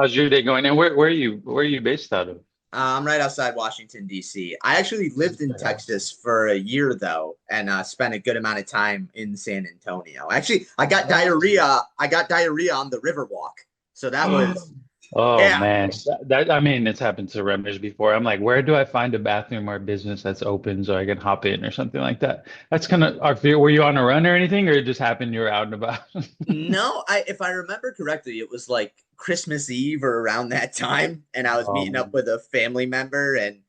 How's your day going? And where are you based out of? I'm right outside Washington, D.C. I actually lived in Texas for a year, though, and spent a good amount of time in San Antonio. Actually, I got Oh. diarrhea. I got diarrhea on the Riverwalk. So that was, Oh yeah, man, that I mean, it's happened to runners before. I'm like, where do I find a bathroom or a business that's open so I can hop in or something like that? That's kind of our fear. Were you on a run or anything, or it just happened you were out and about? no, if I remember correctly, it was like Christmas Eve or around that time, and I was meeting up Um, with a family member, and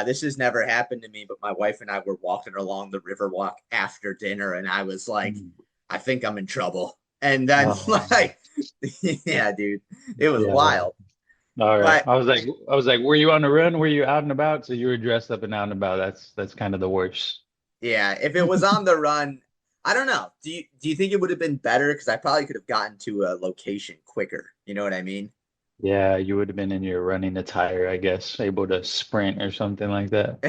this has never happened to me, but my wife and I were walking along the Riverwalk after dinner, and I was like, I think I'm in trouble. And then um, yeah, dude, it was yeah. wild. All right. But I was like, were you on a run? Were you out and about? So you were dressed up and out and about. That's kind of the worst. yeah, if it was on the run, I don't know. Do you think it would have been better? Because I probably could have gotten to a location quicker. You know what I mean? Yeah, you would have been in your running attire, I guess, able to sprint or something like that.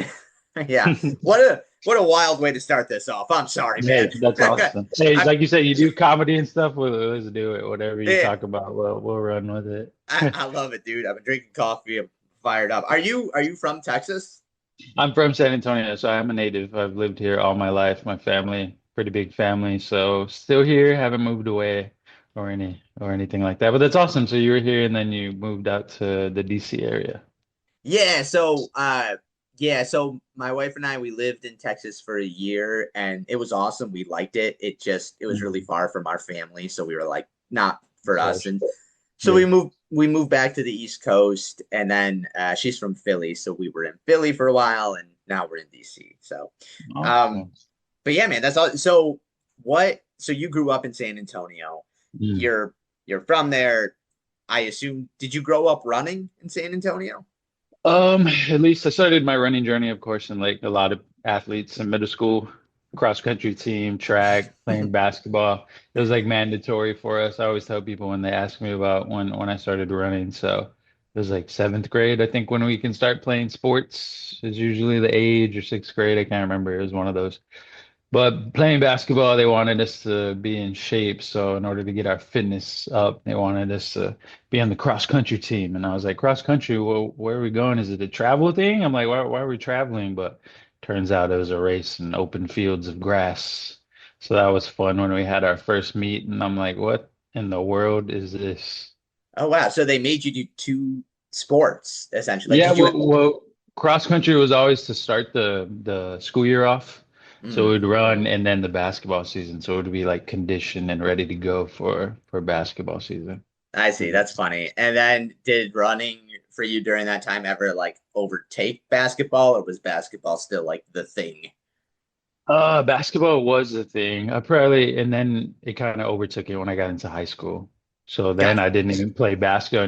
Yeah. What a wild way to start this off. I'm sorry, man. Hey, that's awesome. Hey, I like you said, you do comedy and stuff. Well, let's do it. Whatever you yeah, talk about, we'll run with it. I love it, dude. I've been drinking coffee. I'm fired up. Are you from Texas? I'm from San Antonio, so I'm a native. I've lived here all my life. My family, pretty big family, so still here. Haven't moved away or anything like that. But that's awesome. So you were here and then you moved out to the DC area. Yeah, so my wife and I we lived in Texas for a year and it was awesome. We liked it. It was really Mhm. far from our family, so we were like not for us. Gosh. And so Yeah. we moved back to the East Coast and then she's from Philly, so we were in Philly for a while and now we're in DC. So um Awesome. but yeah, man, that's all. So you grew up in San Antonio. Mm. You're you're from there. I assume did you grow up running in San Antonio? At least I started my running journey, of course, in like a lot of athletes in middle school, cross country team, track, playing basketball. It was like mandatory for us. I always tell people when they ask me about when I started running. So it was like seventh grade, I think, when we can start playing sports is usually the age, or sixth grade. I can't remember. It was one of those. But playing basketball, they wanted us to be in shape. So in order to get our fitness up, they wanted us to be on the cross country team. And I was like, cross country, well, where are we going? Is it a travel thing? I'm like, why are we traveling? But turns out it was a race in open fields of grass. So that was fun when we had our first meet. And I'm like, what in the world is this? Oh wow! So they made you do two sports essentially. Like, Yeah, did you? well, cross country was always to start the school year off. So Mm, we'd run and then the basketball season. So it would be like conditioned and ready to go for basketball season. I see. That's funny. And then, did running for you during that time ever like overtake basketball, or was basketball still like the thing? Basketball was the thing. I probably and then it kind of overtook it when I got into high school. So then Got I didn't even play basketball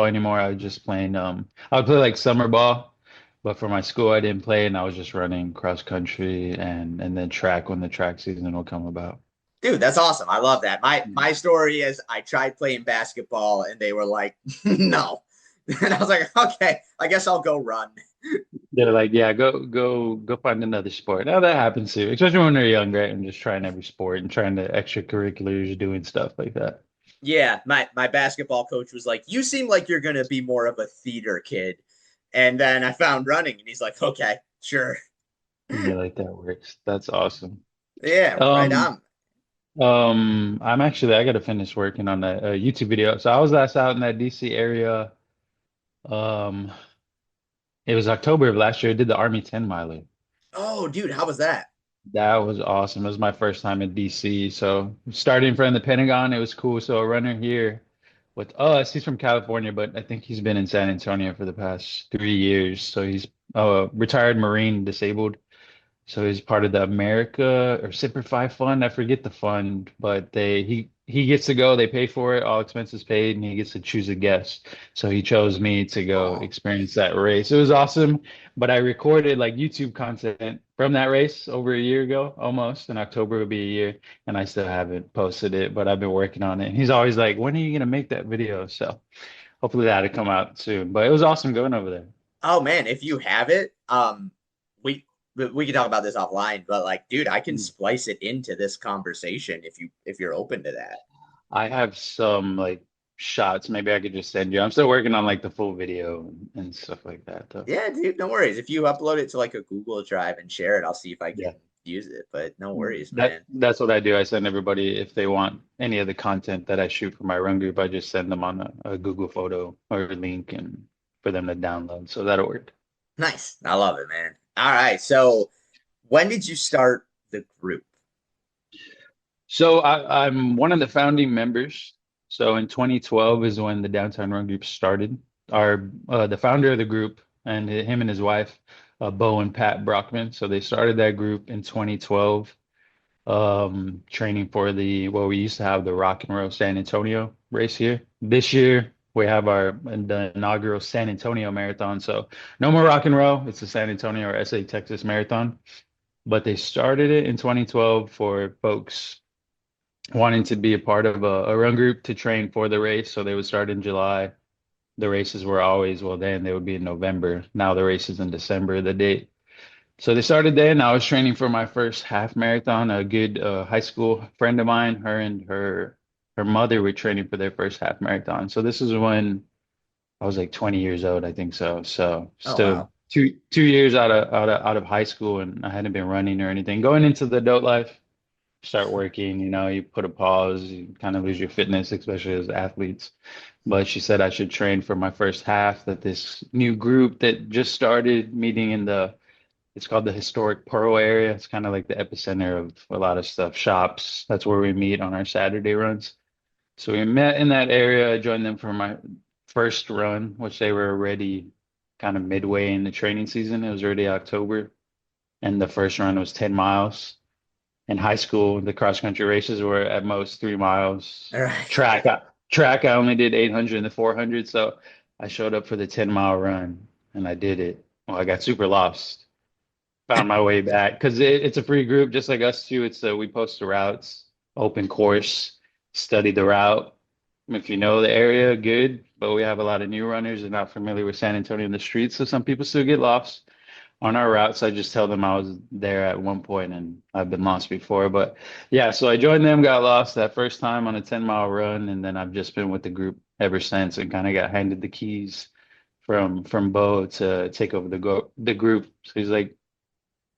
anymore. I was just playing I would play like summer ball, but for my school I didn't play and I was just running cross country and then track when the track season will come about. dude. That's awesome. I love that. My story is I tried playing basketball and they were like, no, and I was like, okay, I guess I'll go run. They're like, yeah, go find another sport. Now that happens too, especially when they're young, right? And just trying every sport and trying the extracurriculars, doing stuff like that. Yeah, my basketball coach was like, "You seem like you're gonna be more of a theater kid." And then I found running, and he's like, "Okay, sure." Yeah, like that works. That's awesome. Yeah, right Um, on. I got to finish working on that YouTube video. So I was last out in that DC area. Um, it was October of last year. I did the Army 10 miler. Oh, dude, how was that? That was awesome. It was my first time in DC. So starting from the Pentagon, it was cool. So a runner here with us, he's from California, but I think he's been in San Antonio for the past 3 years. So he's a retired Marine, disabled. So he's part of the America or Simplify Fund. I forget the fund, but he gets to go. They pay for it, all expenses paid, and he gets to choose a guest. So he chose me to go Oh, experience that race. It was awesome, but I recorded like YouTube content from that race over a year ago, almost. In October would be a year, and I still haven't posted it, but I've been working on it. And he's always like, "When are you gonna make that video?" So hopefully that'll come out soon. But it was awesome going over there. oh man, if you have it, we we can talk about this offline, but like, dude, I can splice it into this conversation if you're open to that. I have some like shots maybe I could just send you. I'm still working on like the full video and stuff like that though. Yeah, dude, no worries. If you upload it to like a Google Drive and share it, I'll see if I can Yeah. use it. But no worries, That man. that's what I do. I send everybody if they want any of the content that I shoot for my run group, I just send them on a Google photo or a link and for them to download. So that'll work. Nice. I love it, man. All right. So when did you start the group? So I'm one of the founding members. So in 2012 is when the Downtown Run Group started. Our the founder of the group and him and his wife, Bo and Pat Brockman. So they started that group in 2012, training for the well, we used to have the Rock and Roll San Antonio race here. This year we have the inaugural San Antonio Marathon. So no more Rock and Roll. It's the San Antonio or SA Texas Marathon. But they started it in 2012 for folks wanting to be a part of a run group to train for the race. So they would start in July. The races were always, well, then they would be in November. Now the race is in December, the date. So they started then. I was training for my first half marathon. A good high school friend of mine, her and her mother were training for their first half marathon. So this is when I was like 20 years old, I think so. So Oh, still wow. 2 years out of high school, and I hadn't been running or anything. Going into the adult life, start working, you put a pause, you kind of lose your fitness, especially as athletes. But she said I should train for my first half, that this new group that just started meeting it's called the historic Pearl area. It's kind of like the epicenter of a lot of stuff, shops. That's where we meet on our Saturday runs. So we met in that area. I joined them for my first run, which they were already kind of midway in the training season. It was already October, and the first run was 10 miles. In high school, the cross country races were at most 3 miles. All right. Track, I only did 800 and the 400. So I showed up for the 10-mile run and I did it. Well, I got super lost. Found my way back because it's a free group, just like us too. We post the routes, open course, study the route. If you know the area, good. But we have a lot of new runners and not familiar with San Antonio in the streets, so some people still get lost on our routes. I just tell them I was there at one point and I've been lost before. But yeah, so I joined them, got lost that first time on a 10-mile run, and then I've just been with the group ever since and kind of got handed the keys from Bo to take over the group. So he's like,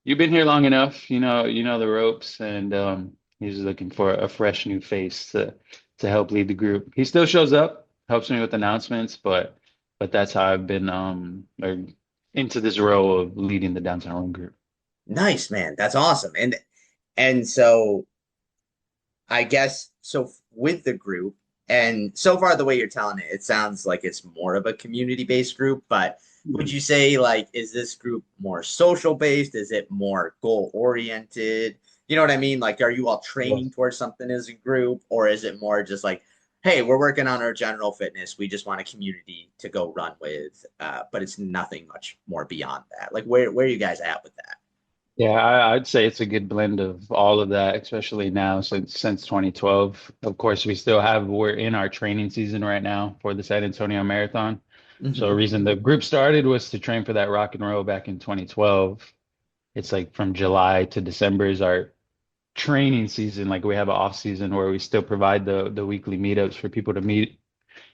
"You've been here long enough, you know the ropes," and he's looking for a fresh new face to help lead the group. He still shows up, helps me with announcements, but that's how I've been or into this role of leading the downtown run group. Nice, man. That's awesome. And so I guess so with the group, and so far the way you're telling it, it sounds like it's more of a community-based group, but would Mhm. you say like is this group more social based? Is it more goal oriented? You know what I mean? Like are you all Yeah. training towards something as a group, or is it more just like, hey, we're working on our general fitness. We just want a community to go run with, but it's nothing much more beyond that. Like where are you guys at with that? Yeah, I'd say it's a good blend of all of that, especially now since 2012. Of course, we're in our training season right now for the San Antonio Marathon. So the Hmm. reason the group started was to train for that rock and roll back in 2012. It's like from July to December is our training season. Like we have an off season where we still provide the weekly meetups for people to meet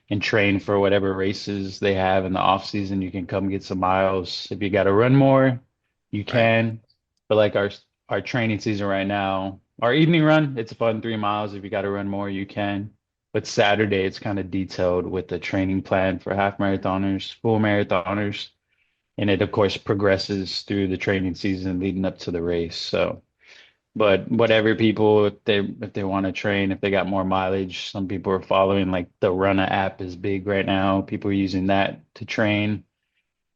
and train for whatever races they have in the off season. You can come get some miles. If you got to run more, you Right. can. But like our training season right now, our evening run, it's a fun 3 miles. If you got to run more, you can. But Saturday, it's kind of detailed with the training plan for half marathoners, full marathoners, and it of course progresses through the training season leading up to the race. So but whatever people, if they want to train, if they got more mileage, some people are following like the Runner app is big right now. People are using that to train.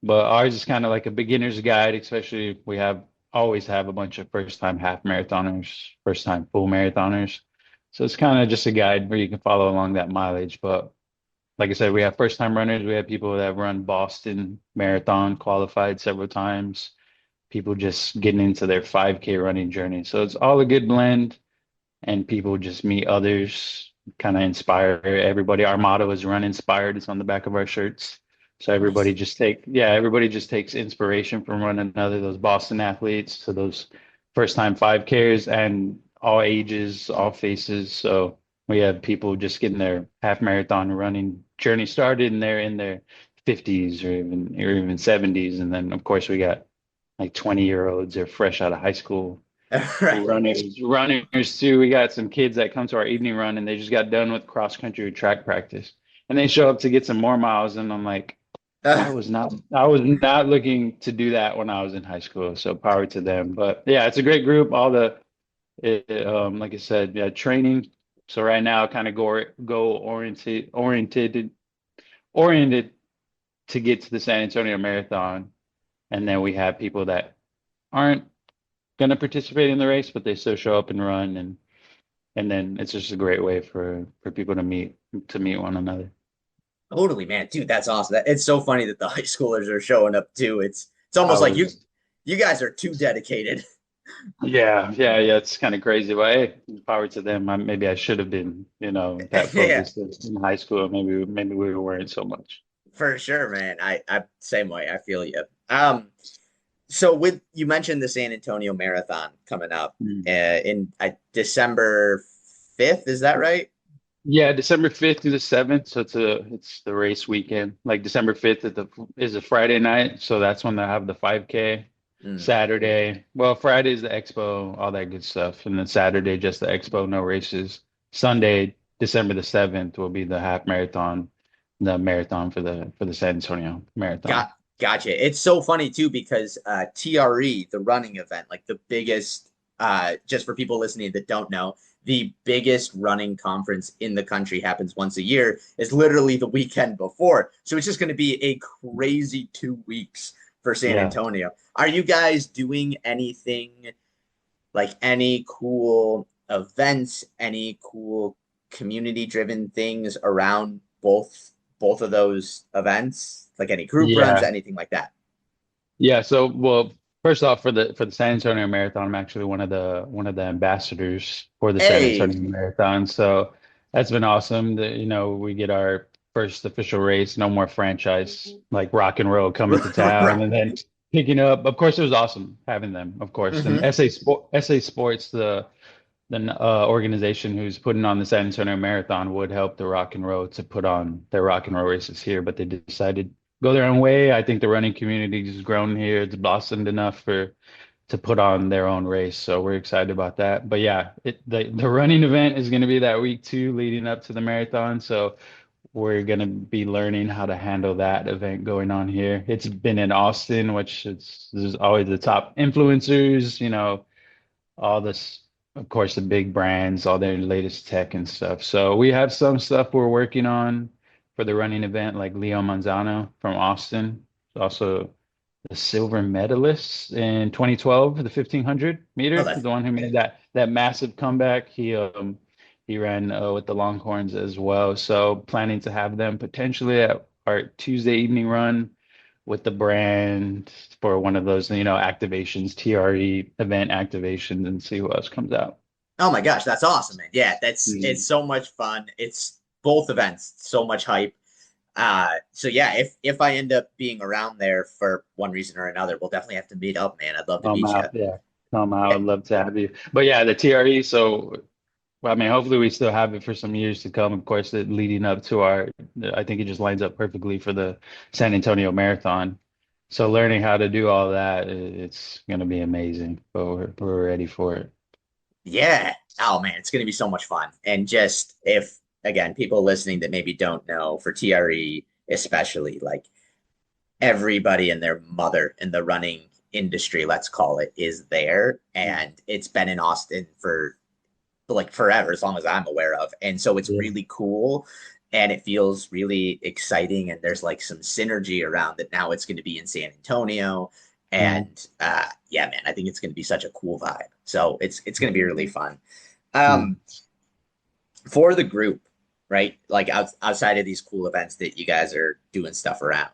But ours is kind of like a beginner's guide, especially if we always have a bunch of first time half marathoners, first time full marathoners. So it's kind of just a guide where you can follow along that mileage. But like I said, we have first time runners. We have people that have run Boston Marathon, qualified several times, people just getting into their 5K running journey. So it's all a good blend, and people just meet others, kind of inspire everybody. Our motto is run inspired. It's on the back of our shirts. So Nice. everybody just takes inspiration from one another, those Boston athletes to those first time 5Kers and all ages, all faces. So We have people just getting their half marathon running journey started and they're in their 50s or even 70s. And then of course we got like 20-year-olds or fresh out of high school Right. runners too. We got some kids that come to our evening run and they just got done with cross country track practice. And they show up to get some more miles and I'm like, Uh, I was not looking to do that when I was in high school. So power to them. But yeah, it's a great group. Like I said, yeah, training. So right now, kind of go oriented to get to the San Antonio Marathon, and then we have people that aren't going to participate in the race, but they still show up and run, and then it's just a great way for people to meet one another. Totally, man. Dude, that's awesome. It's so funny that the high schoolers are showing up too. It's I almost like was you guys are too dedicated. Yeah. It's kind of crazy, but hey, power to them. Maybe I should have been, that Yeah, focused in high school. Maybe we weren't so much. for sure, man. I same way. I feel you. So with you mentioned the San Antonio Marathon coming up in December 5th, is that right? Yeah, December 5th through the 7th. So it's the race weekend. Like December 5th is a Friday night, so that's when they have the 5K. Mm. Saturday, well, Friday is the expo, all that good stuff. And then Saturday just the expo, no races. Sunday, December the 7th will be the half marathon, the marathon for the San Antonio Marathon. Got gotcha. It's so funny too because TRE, the running event, like the biggest, just for people listening that don't know, the biggest running conference in the country happens once a year. Is literally the weekend before, so it's just going to be a crazy 2 weeks for San Yeah. Antonio. Are you guys doing anything like any cool events, any cool community driven things around both of those events? Like any group runs, Yeah. anything like that? Yeah, so well, first off, for the San Antonio Marathon, I'm actually one of the ambassadors for the San Hey, Antonio Marathon. So that's been awesome. We get our first official race, no more franchise like rock and roll coming to town, right. and then picking up. Of course, it was awesome having them, of course. And Hmm. SA Sports, the organization who's putting on the San Antonio Marathon would help the Rock and Roll to put on their Rock and Roll races here, but they decided to go their own way. I think the running community has grown here. It's blossomed enough for to put on their own race. So we're excited about that. But yeah, the running event is going to be that week two leading up to the marathon. So we're going to be learning how to handle that event going on here. It's been in Austin, which there's always the top influencers, all this, of course, the big brands, all their latest tech and stuff. So we have some stuff we're working on for the running event, like Leo Manzano from Austin, also the silver medalist in 2012, the 1500 Oh, meter, that's the one who made that massive comeback. He ran with the Longhorns as well. So planning to have them potentially at our Tuesday evening run with the brand for one of those, activations, TRE event activations, and see who else comes out. oh my gosh, that's awesome, man. Yeah, that's it's Mhm. so much fun. It's both events, so much hype. So yeah, if I end up being around there for one reason or another, we'll definitely have to meet up, man. I'd love to Come meet you. out, yeah, come out. Yeah, I'd love to have you. But yeah, the TRE. So, well, I mean, hopefully we still have it for some years to come. Of course, leading up to I think it just lines up perfectly for the San Antonio Marathon. So learning how to do all that, it's going to be amazing. But we're ready for it. yeah. Oh man, it's gonna be so much fun. And just if again, people listening that maybe don't know, for TRE especially, like everybody and their mother in the running industry, let's call it, is there. And it's been in Austin for like forever, as long as I'm aware of. And so it's Yeah. really cool and it feels really exciting. And there's like some synergy around that. Now it's going to be in San Antonio. Yeah. And yeah, man, I think it's going to be such a cool vibe. So it's going to be really fun. Yeah. Um, for the group, right? Like outside of these cool events that you guys are doing stuff around,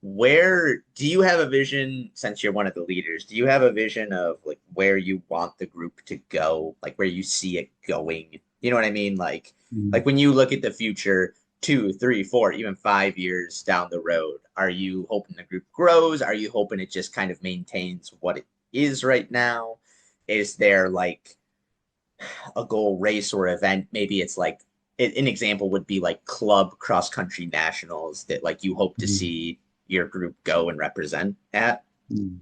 where do you have a vision, since you're one of the leaders, do you have a vision of like where you want the group to go, like where you see it going? You know what I mean? Like Mm. when you look at the future, 2, 3, 4, even 5 years down the road, are you hoping the group grows? Are you hoping it just kind of maintains what it is right now? Is there like a goal race or event. Maybe it's like an example would be like club cross country nationals that like you hope to Mhm. see your group go and represent at. Mhm.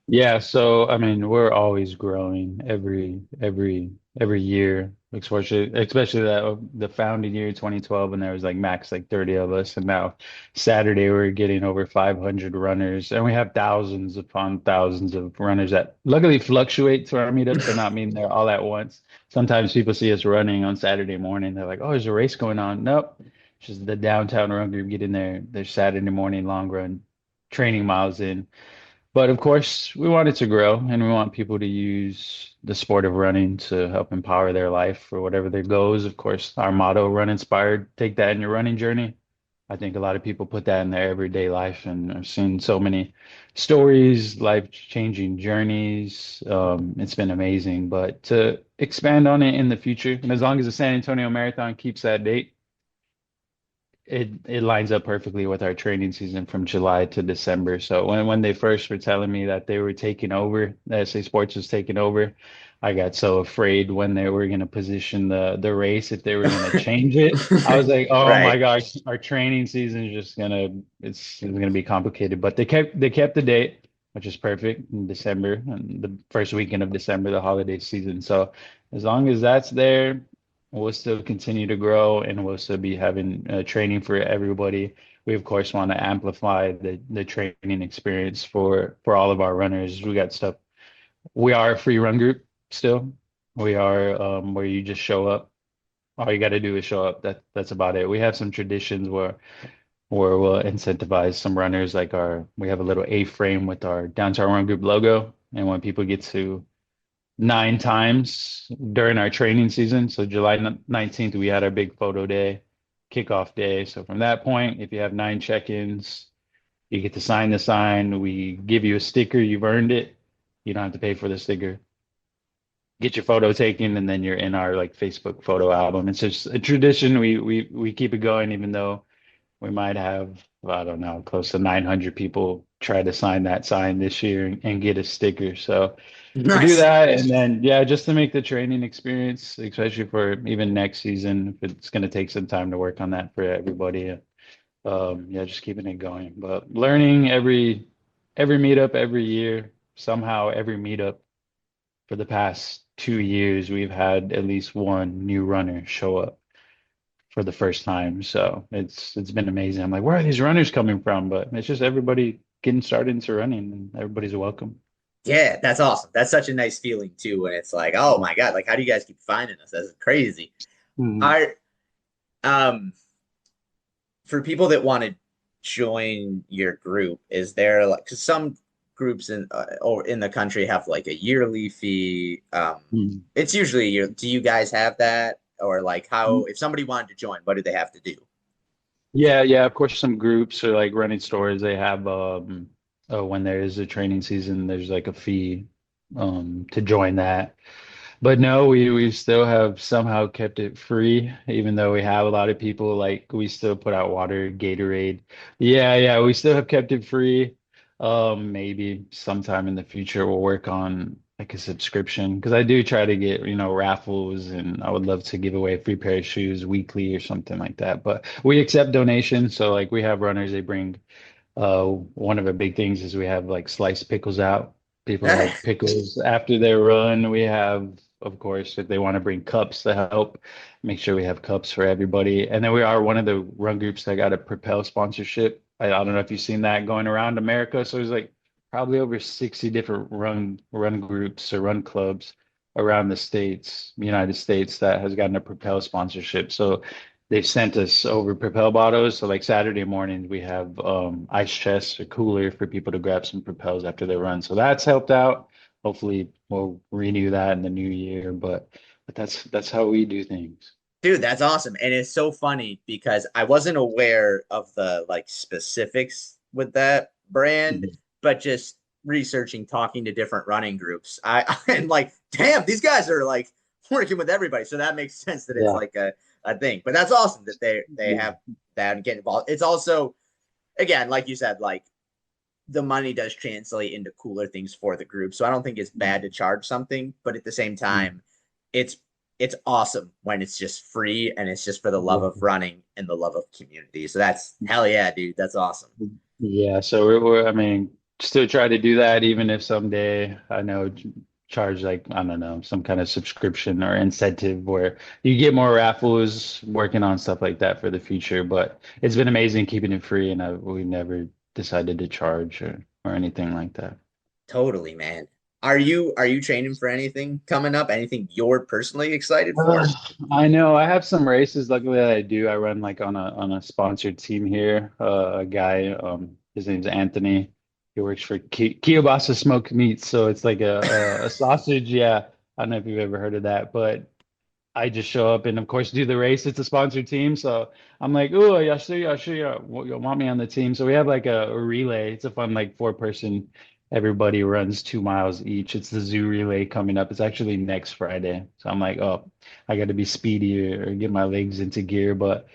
Yeah, so I mean, we're always growing every year, especially that the founding year 2012 when there was like max like 30 of us, and now Saturday we're getting over 500 runners, and we have thousands upon thousands of runners that luckily fluctuate to our meetups. They're not mean they're all at once. Sometimes people see us running on Saturday morning, they're like, "Oh, there's a race going on." Nope, it's just the downtown run group getting their Saturday morning long run training miles in. But of course, we want it to grow and we want people to use the sport of running to help empower their life for whatever their goals. Of course, our motto, run inspired, take that in your running journey. I think a lot of people put that in their everyday life, and I've seen so many stories, life-changing journeys. It's been amazing. But to expand on it in the future, and as long as the San Antonio Marathon keeps that date, it lines up perfectly with our training season from July to December. So when they first were telling me that they were taking over, that SA Sports was taking over, I got so afraid when they were going to position the race, if they were going to change it. I was like, oh my Right. gosh, our training season is just gonna it's gonna be complicated. But they kept the date, which is perfect in December and the first weekend of December, the holiday season. So as long as that's there, we'll still continue to grow and we'll still be having training for everybody. We of course want to amplify the training experience for all of our runners. We got stuff. We are a free run group still. We are where you just show up. All you got to do is show up. That's about it. We have some traditions where we'll incentivize some runners like we have a little A-frame with our downtown run group logo. And when people get to 9 times during our training season. So July 19th, we had our big photo day, kickoff day. So from that point, if you have 9 check-ins, you get to sign the sign. We give you a sticker. You've earned it. You don't have to pay for the sticker. Get your photo taken, and then you're in our like Facebook photo album. It's just a tradition. We keep it going, even though we might have, I don't know, close to 900 people try to sign that sign this year and get a sticker. So we do Nice. that, and then yeah, just to make the training experience, especially for even next season, if it's going to take some time to work on that for everybody. Yeah, just keeping it going. But learning every meetup every year, somehow every meetup for the past 2 years, we've had at least one new runner show up for the first time. So it's been amazing. I'm like, where are these runners coming from? But it's just everybody getting started into running, and everybody's welcome. Yeah, that's awesome. That's such a nice feeling too when it's like, oh my God, like how do you guys keep finding us? That's crazy. Mhm. Are um for people that want to join your group, is there like because some groups in or in the country have like a yearly fee? Mhm. It's usually a year. Do you guys have that? Or like how if somebody wanted to join, what do they have to do? Yeah, yeah, of course some groups or like running stores they have when there is a training season there's like a fee to join that. But no, we still have somehow kept it free, even though we have a lot of people like we still put out water, Gatorade. Yeah, yeah, we still have kept it free. Maybe sometime in the future we'll work on like a subscription because I do try to get, raffles and I would love to give away a free pair of shoes weekly or something like that. But we accept donations, so like we have runners, they bring one of the big things is we have like sliced pickles out. People like pickles after their run. We have, of course, if they want to bring cups to help, make sure we have cups for everybody. And then we are one of the run groups that got a Propel sponsorship. I don't know if you've seen that going around America. So there's like probably over 60 different run groups or run clubs around the states, United States, that has gotten a Propel sponsorship. So they've sent us over Propel bottles. So like Saturday mornings, we have ice chests or cooler for people to grab some Propels after their run. So that's helped out. Hopefully we'll renew that in the new year. But that's how we do things. Dude, that's awesome. And it's so funny because I wasn't aware of the like specifics with that brand, Mhm. but just researching, talking to different running groups, I'm like, damn, these guys are like working with everybody. So that makes sense that it's Yeah. like a thing. But that's awesome that they Yeah. have that and get involved. It's also, again, like you said, like the money does translate into cooler things for the group. So I don't think it's bad to charge something, but at the same Mhm. time, it's it's awesome when it's just free and it's just for the love of running and the love of community. So that's hell yeah, dude. That's awesome. Yeah, so I mean, still try to do that, even if someday I know charge like, I don't know, some kind of subscription or incentive where you get more raffles, working on stuff like that for the future. But it's been amazing keeping it free, and we never decided to charge or anything like that. Totally, man. Are you training for anything coming up? Anything you're personally excited Uh, for? I know I have some races. Luckily, I do. I run like on a sponsored team here. A guy, his name's Anthony. He works for Kielbasa Smoked Meats, so it's like a sausage. Yeah, I don't know if you've ever heard of that, but I just show up and of course do the race. It's a sponsored team, so I'm like, oh, yeah, sure, yeah, sure, yeah. You want me on the team? So we have like a relay. It's a fun like 4 person. Everybody runs 2 miles each. It's the zoo relay coming up. It's actually next Friday. So I'm like, oh, I got to be speedy or get my legs into gear. But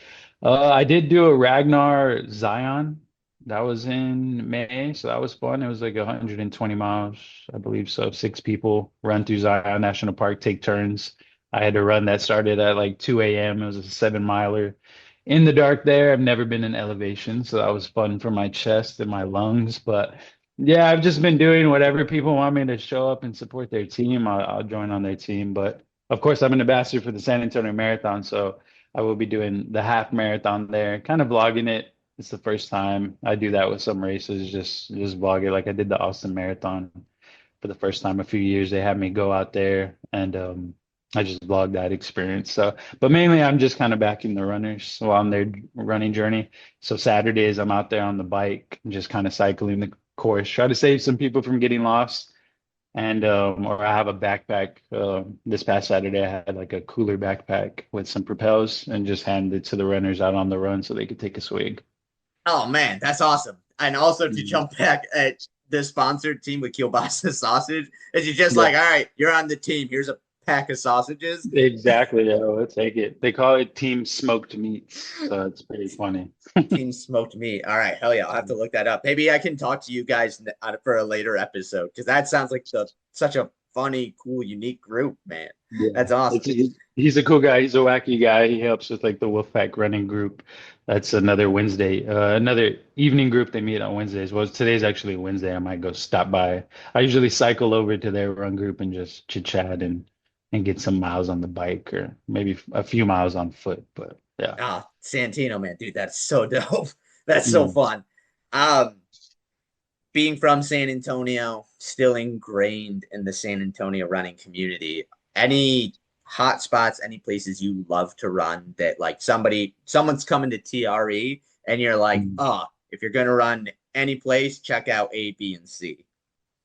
I did do a Ragnar Zion. That was in May, so that was fun. It was like 120 miles, I believe so. 6 people run through Zion National Park, take turns. I had to run that started at like 2 a.m. It was a 7 miler in the dark there. I've never been in elevation, so that was fun for my chest and my lungs. But yeah, I've just been doing whatever people want me to show up and support their team. I'll join on their team. But of course, I'm an ambassador for the San Antonio Marathon, so I will be doing the half marathon there, kind of vlogging it. It's the first time I do that with some races, just vlog it like I did the Austin Marathon for the first time a few years. They had me go out there and I just vlogged that experience. So, but mainly I'm just kind of backing the runners while on their running journey. So Saturdays I'm out there on the bike, just kind of cycling the course, try to save some people from getting lost. And or I have a backpack. This past Saturday, I had like a cooler backpack with some propels and just handed it to the runners out on the run so they could take a swig. Oh man, that's awesome. And also to Mhm. jump back at the sponsored team with Kielbasa Sausage, is you just Yeah. like, all right, you're on the team. Here's a pack of sausages. Exactly. Yeah, we'll take it. They call it Team Smoked Meats, so it's pretty funny. Team smoked meat. All right, hell yeah, I'll have to look that up. Maybe I can talk to you guys for a later episode because that sounds like the such a funny, cool, unique group, man. Yeah, That's awesome. he's a cool guy. He's a wacky guy. He helps with like the Wolfpack running group. That's another Wednesday, another evening group. They meet on Wednesdays. Well, today's actually Wednesday. I might go stop by. I usually cycle over to their run group and just chit chat and get some miles on the bike or maybe a few miles on foot. But yeah. Ah, Santino, man, dude, that's so dope. That's so Mm. fun. Um, being from San Antonio, still ingrained in the San Antonio running community. Any hot spots, any places you love to run that like someone's coming to TRE and you're like, Mm. oh, if you're gonna run any place, check out A, B, and C.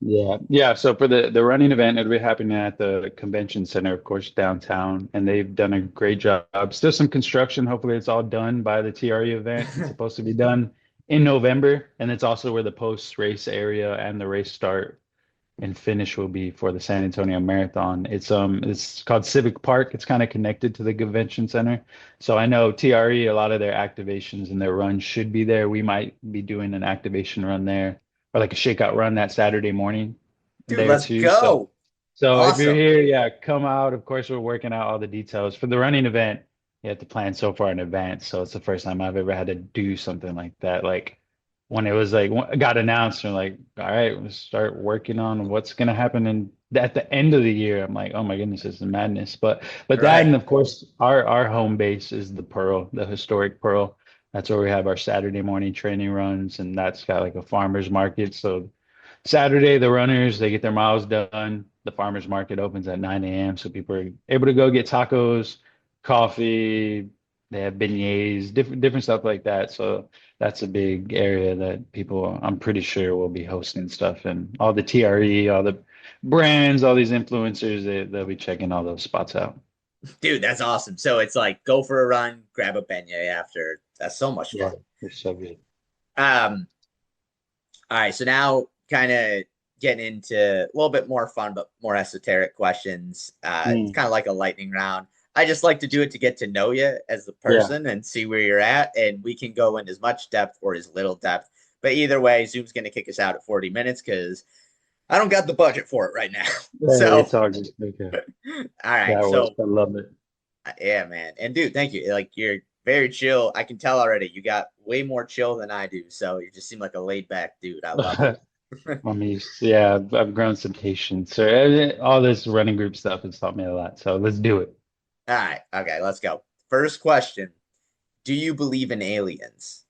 Yeah, yeah. So for the running event, it'll be happening at the convention center, of course, downtown, and they've done a great job. Still some construction. Hopefully, it's all done by the TRE event. It's supposed to be done in November, and it's also where the post race area and the race start and finish will be for the San Antonio Marathon. It's called Civic Park. It's kind of connected to the convention center. So I know TRE, a lot of their activations and their runs should be there. We might be doing an activation run there or like a shakeout run that Saturday morning Dude, there let's too. So go. so if you're Awesome. here, yeah, come out. Of course, we're working out all the details. For the running event, you have to plan so far in advance. So it's the first time I've ever had to do something like that. Like when it was like got announced, and like, all right, let's start working on what's gonna happen in at the end of the year. I'm like, oh my goodness, it's a madness. But that, Right. and of course, our home base is the Pearl, the historic Pearl. That's where we have our Saturday morning training runs, and that's got like a farmer's market. So Saturday, the runners, they get their miles done. The farmers market opens at 9 a.m. So people are able to go get tacos, coffee. They have beignets, different stuff like that. So that's a big area that people, I'm pretty sure, will be hosting stuff. And all the TRE, all the brands, all these influencers, they'll be checking all those spots out. Dude, that's awesome. So it's like go for a run, grab a beignet after. That's so much Yeah, fun. it's so good. Um, all right, so now kind of getting into a little bit more fun but more esoteric questions. It's Mm, kind of like a lightning round. I just like to do it to get to know you as the yeah. person and see where you're at, and we can go in as much depth or as little depth. But either way, Zoom's going to kick us out at 40 minutes because I don't got the budget for it right now. Hey, So, it's all good. Okay. all right. That works. So, I love it. yeah, man. And dude, thank you. Like you're very chill. I can tell already. You got way more chill than I do. So you just seem like a laid back dude. I love it. I mean, yeah, I've grown some patience. So all this running group stuff has taught me a lot. So let's do it. All right. Okay, let's go. First question. Do you believe in aliens?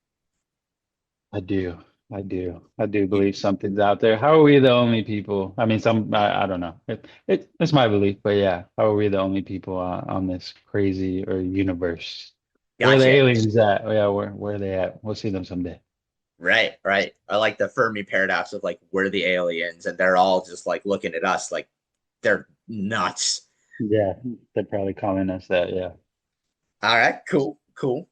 I do. I do. I do You, believe something's out there. How are we the only people? I mean, I don't know. It's my belief, but yeah, how are we the only people on this crazy or universe? Where are the gotcha. aliens at? Oh, yeah, where are they at? We'll see them someday. Right, right. I like the Fermi paradox of like we're the aliens and they're all just like looking at us like they're nuts. Yeah, they're probably calling us that. Yeah. All right, cool, cool.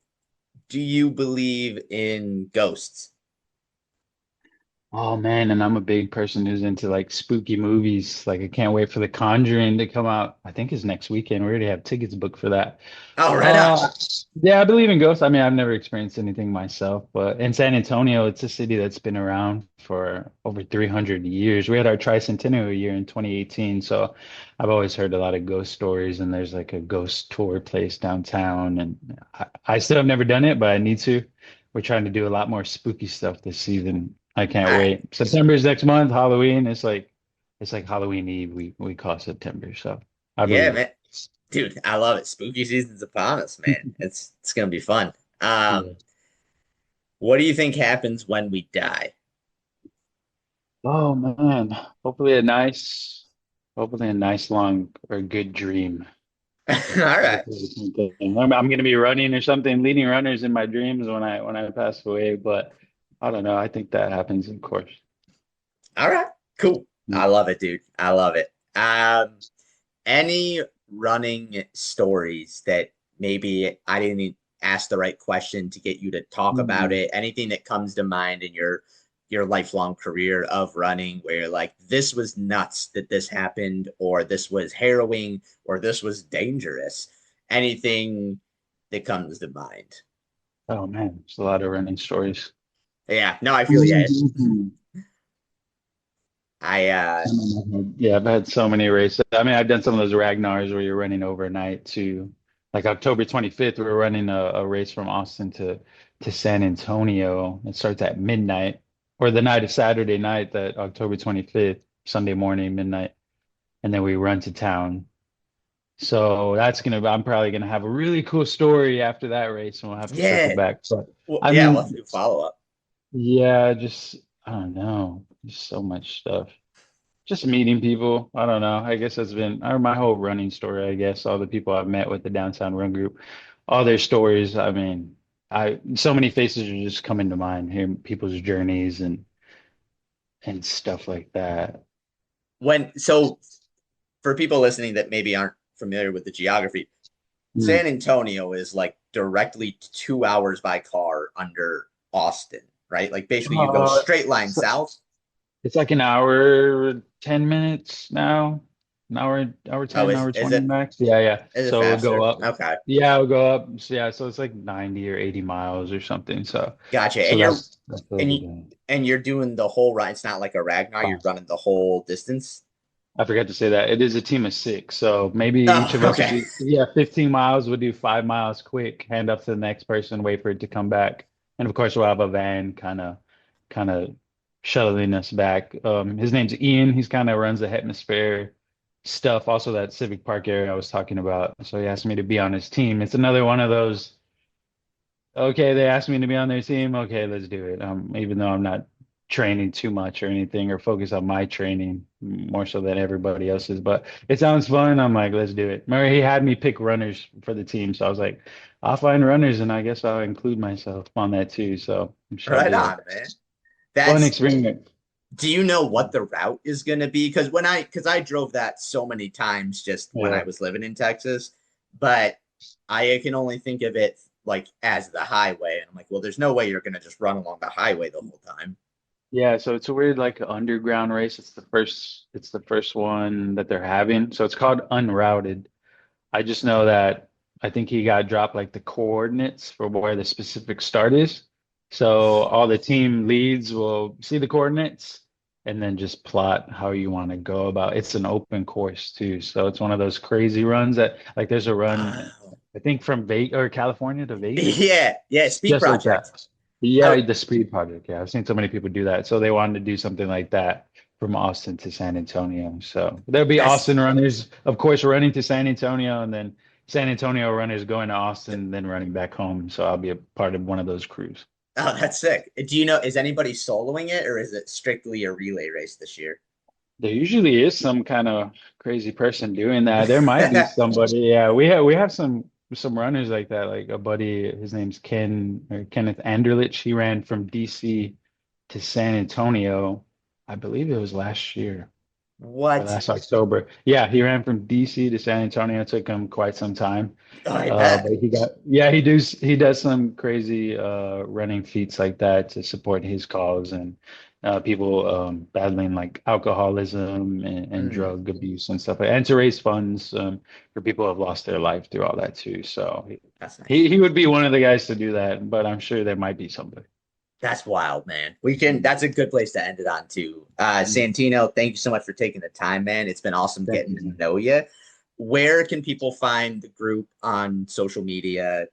Do you believe in ghosts? Oh man, and I'm a big person who's into like spooky movies. Like I can't wait for The Conjuring to come out. I think it's next weekend. We already have tickets booked for that. Oh, right on. Uh yeah, I believe in ghosts. I mean, I've never experienced anything myself, but in San Antonio, it's a city that's been around for over 300 years. We had our tricentennial year in 2018, so I've always heard a lot of ghost stories, and there's like a ghost tour place downtown, and I still have never done it, but I need to. We're trying to do a lot more spooky stuff this season. I can't All right. wait. September is next month, Halloween. It's like Halloween Eve. We call September, so I Yeah, believe. man. Dude, I love it. Spooky season's upon us, man. It's gonna be fun. Yeah. What do you think happens when we die? Oh man. Hopefully a nice long or good dream. All That's right. hopefully something. I'm gonna be running or something, leading runners in my dreams when I pass away, but I don't know. I think that happens, of course. All right. Cool. I Yeah. love it, dude. I love it. Any running stories that maybe I didn't ask the right question to get you to talk about Hmm. it? Anything that comes to mind in your lifelong career of running where you're like this was nuts that this happened, or this was harrowing, or this was dangerous? Anything that comes to mind? Oh man, there's a lot of running stories. Yeah, no, I feel yeah. Mhm. I Yeah, I've had so many races. I mean, I've done some of those Ragnars where you're running overnight to like October 25th, we were running a race from Austin to San Antonio. It starts at midnight or the night of Saturday night, that October 25th, Sunday morning, midnight, and then we run to town. So I'm probably gonna have a really cool story after that race, and we'll have to circle yeah. back. But Well, I yeah, we'll have to mean, do follow up. yeah, just I don't know, just so much stuff. Just meeting people. I don't know. I guess that's been my whole running story, I guess. All the people I've met with the downtown run group, all their stories. I mean, so many faces are just coming to mind, hearing people's journeys and stuff like that. When so for people listening that maybe aren't familiar with the geography, Mm. San Antonio is like directly 2 hours by car under Austin, right? Like basically you go Uh, straight line so south. it's like an hour, 10 minutes now. An hour Oh, 10, hour is 20 it max. Yeah, yeah. is it So we'll go faster? up. Okay, Yeah, we'll go up. So yeah, so it's like 90 or 80 miles or something. So gotcha. so that's what we'll And be you doing. and you're doing the whole ride. It's not like a Ragnar. You're running the whole distance. I forgot to say that. It is a team of six. So maybe each Oh, of us will okay, do, yeah, 15 miles. We'll do 5 miles quick, hand up to the next person, wait for it to come back. And of course, we'll have a van kind of shuttling us back. His name's Ian. He's kind of runs the Hemisphere stuff, also that Civic Park area I was talking about. So he asked me to be on his team. It's another one of those. Okay, they asked me to be on their team. Okay, let's do it. Even though I'm not training too much or anything or focus on my training more so than everybody else's, but it sounds fun. I'm like, let's do it. Remember, he had me pick runners for the team, so I was like, I'll find runners and I guess I'll include myself on that too. So I'm sure it'll right be on, a man. fun That's experience. Do you know what the route is going to be? Because I drove that so many times just when I Yeah. was living in Texas, but I can only think of it like as the highway, and I'm like, well, there's no way you're going to just run along the highway the whole time. Yeah, so it's a weird like underground race. It's the first one that they're having. So it's called Unrouted. I just know that I think he got dropped like the coordinates for where the specific start is. So all the team leads will see the coordinates and then just plot how you want to go about. It's an open course too, so it's one of those crazy runs that like there's a run Oh, I think from Vegas or California to Vegas, yeah, yeah. Speed just like Project. that. Yeah, I the Speed Project. Yeah, I've seen so many people do that. So they wanted to do something like that from Austin to San Antonio. So there'll be that's Austin runners, of course, running to San Antonio, and then San Antonio runners going to Austin, then running back home. So I'll be a part of one of those crews. oh, that's sick. Do you know, is anybody soloing it or is it strictly a relay race this year? There usually is some kind of crazy person doing that. There might be somebody. Yeah, we have some runners like that. Like a buddy, his name's Ken or Kenneth Anderlich. He ran from DC to San Antonio. I believe it was last year or What? last October. Yeah, he ran from DC to San Antonio. It took him quite some time. Oh, I bet. But yeah, he does some crazy running feats like that to support his cause and people battling like alcoholism and Mm, drug abuse and stuff like and to raise funds for people who have lost their life through all that too. So that's nice. he would be one of the guys to do that, but I'm sure there might be somebody. That's wild, man. We can, that's a good place to end it on too. Mm. Santino, thank you so much for taking the time, man. It's been awesome Thank getting you, to man. know you. Where can people find the group on social media?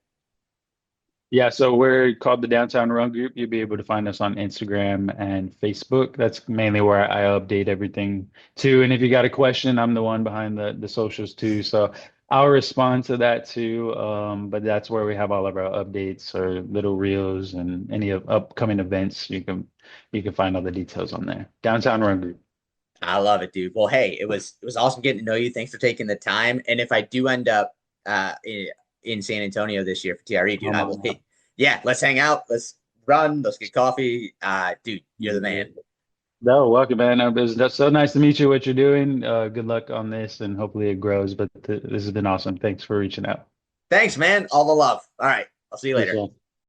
Yeah, so we're called the Downtown Run Group. You'll be able to find us on Instagram and Facebook. That's mainly where I update everything too. And if you got a question, I'm the one behind the socials too. So I'll respond to that too. But that's where we have all of our updates or little reels and any of upcoming events. You can find all the details on there. Downtown Run Group. I love it, dude. Well, hey, it was awesome getting to know you. Thanks for taking the time. And if I do end up in San Antonio this year for TRE, dude, Come I will on hit. Yeah, let's hang out. Let's run. Let's get coffee. Dude, you're the out. man. No, welcome, man. That's so nice to meet you. What you're doing. Good luck on this, and hopefully it grows. But this has been awesome. Thanks for reaching out. Thanks, man. All the love. All right. I'll see you Peace later. out.